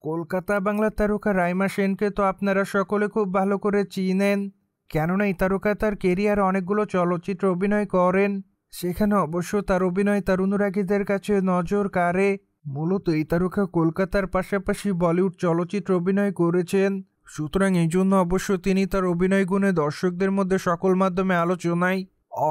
কলকাতা বাংলার তারকা রাইমা সেনকে তো আপনারা সকলে খুব ভালো করে চিনেন, কেননা এই তারকা তার কেরিয়ার অনেকগুলো চলচ্চিত্রে অভিনয় করেন। সেখানে অবশ্য তার অভিনয় তার অনুরাগীদের কাছে নজর কাড়ে। মূলত এই তারকা কলকাতার পাশাপাশি বলিউড চলচ্চিত্রে অভিনয় করেছেন, সুতরাং এই জন্য অবশ্য তিনি তার অভিনয় গুণে দর্শকদের মধ্যে সকল মাধ্যমে আলোচনায়।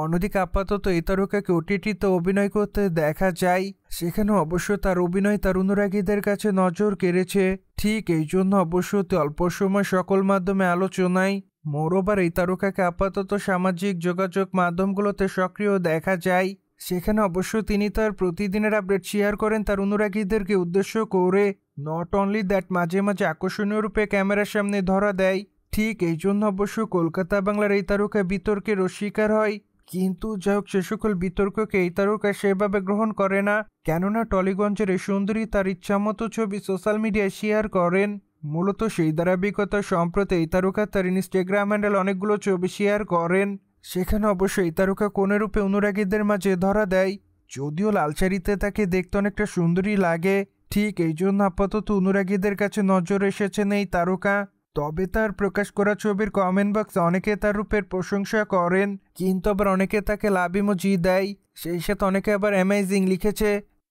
অন্যদিকে আপাতত এই তারকাকে ওটিটিতে অভিনয় করতে দেখা যায়, সেখানে অবশ্য তার অভিনয় তার অনুরাগীদের কাছে নজর কেড়েছে। ঠিক এই জন্য অবশ্য অল্প সময় সকল মাধ্যমে আলোচনায়। মোরওভার এই তারকাকে আপাতত সামাজিক যোগাযোগ মাধ্যমগুলোতে সক্রিয় দেখা যায়, সেখানে অবশ্য তিনি তার প্রতিদিনের আপডেট শেয়ার করেন তার অনুরাগীদেরকে উদ্দেশ্য করে। নট অনলি দ্যাট, মাঝে মাঝে আকর্ষণীয় রূপে ক্যামেরার সামনে ধরা দেয়। ঠিক এই জন্য অবশ্য কলকাতা বাংলার এই তারকা বিতর্কের শিকার হয়, কিন্তু যাই হোক সে সকল বিতর্ককে এই তারকা সেভাবে গ্রহণ করে না, কেননা টলিগঞ্জের এই সুন্দরী তার ইচ্ছামতো ছবি সোশ্যাল মিডিয়ায় শেয়ার করেন। মূলত সেই ধারাবাহিকতা সম্প্রতি এই তারকা তার ইনস্টাগ্রাম হ্যান্ডেল অনেকগুলো ছবি শেয়ার করেন, সেখানে অবশ্য এই তারকা কোনে রূপে অনুরাগীদের মাঝে ধরা দেয়। যদিও লাল শাড়িতে তাকে দেখতে অনেকটা সুন্দরী লাগে, ঠিক এই জন্য আপাতত অনুরাগীদের কাছে নজর এসেছেন এই তারকা। তবে তার প্রকাশ করা ছবির কমেন্ট বক্সে অনেকে তার রূপের প্রশংসা করেন, কিন্তু আবার অনেকে তাকে লাভ ইমোজি দেয়, সেই সাথে অনেকে আবার অ্যামেজিং লিখেছে।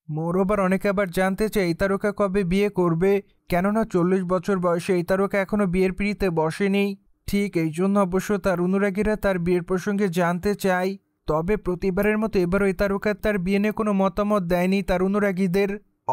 মোরওভার অনেকে আবার জানতে চায় এই তারকা কবে বিয়ে করবে, কেননা 40 বছর বয়সে এই তারকা এখনো বিয়ের পিঁড়িতে বসেনি। ঠিক এই জন্য অবশ্য তার অনুরাগীরা তার বিয়ের প্রসঙ্গে জানতে চায়। তবে প্রতিবারের মতো এবারও এই তারকা তার বিয়ে নিয়ে কোনো মতামত দেয়নি তার অনুরাগীদের।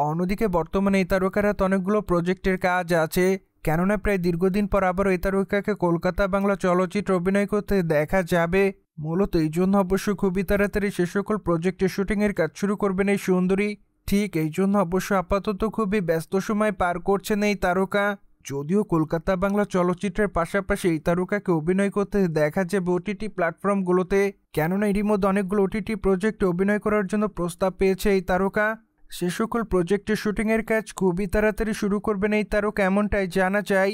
অন্যদিকে বর্তমানে এই তারকার হাতে অনেকগুলো প্রজেক্টের কাজ আছে, কেননা প্রায় দীর্ঘদিন পর আবারও এই তারকাকে কলকাতা বাংলা চলচ্চিত্রে অভিনয় করতে দেখা যাবে। মূলত এই জন্য অবশ্য খুবই তাড়াতাড়ি সে সকল প্রজেক্টের শুটিংয়ের কাজ শুরু করবেন এই সুন্দরী। ঠিক এই জন্য অবশ্য আপাতত খুবই ব্যস্ত সময় পার করছেন এই তারকা। যদিও কলকাতা বাংলা চলচ্চিত্রের পাশাপাশি এই তারকাকে অভিনয় করতে দেখা যাবে ওটিটি প্ল্যাটফর্মগুলোতে, কেননা এরই মধ্যে অনেকগুলো ওটিটি প্রজেক্টে অভিনয় করার জন্য প্রস্তাব পেয়েছে এই তারকা। সে সকল প্রজেক্টের শুটিংয়ের কাজ খুবই তাড়াতাড়ি শুরু করবেন এই তারকা, এমনটাই জানা যায়।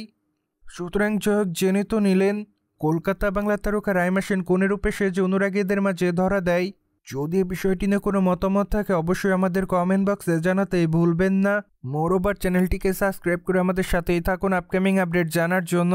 সুতরাং জেনে তো নিলেন কলকাতা বাংলা তারকা রাইমা সেন কোন রূপে সে যে অনুরাগীদের মাঝে ধরা দেয়। যদি এই বিষয়টি নিয়ে কোনো মতামত থাকে অবশ্যই আমাদের কমেন্ট বক্সে জানাতে ভুলবেন না। মোরওভার চ্যানেলটিকে সাবস্ক্রাইব করে আমাদের সাথেই থাকুন আপকামিং আপডেট জানার জন্য।